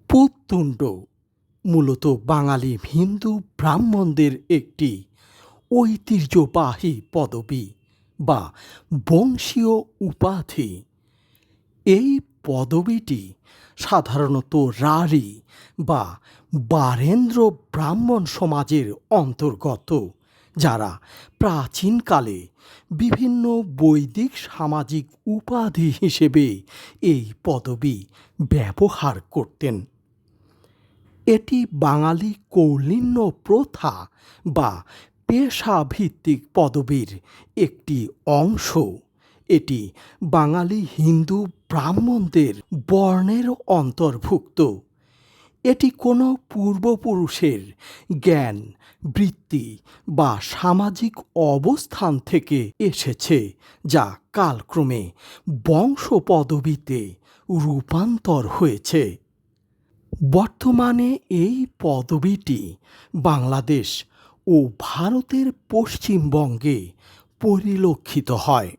পুততুণ্ড মূলত বাঙালি হিন্দু ব্রাহ্মণদের একটি ঐতিহ্যবাহী পদবি বা বংশীয় উপাধি। এই পদবিটি সাধারণত রাঢ়ী বা বারেন্দ্র ব্রাহ্মণ সমাজের অন্তর্গত, যারা প্রাচীনকালে বিভিন্ন বৈদিক সামাজিক উপাধি হিসেবে এই পদবি ব্যবহার করতেন। এটি বাঙালি কৌলীন্য প্রথা বা পেশাভিত্তিক পদবীর একটি অংশ। এটি বাঙালি হিন্দু ব্রাহ্মণদের বর্ণের অন্তর্ভুক্ত। এটি কোনো পূর্বপুরুষের জ্ঞান, বৃত্তি বা সামাজিক অবস্থান থেকে এসেছে, যা কালক্রমে বংশপদবিতে রূপান্তর হয়েছে। বর্তমানে এই পদবিটি বাংলাদেশ ও ভারতের পশ্চিমবঙ্গে পরিলক্ষিত হয়।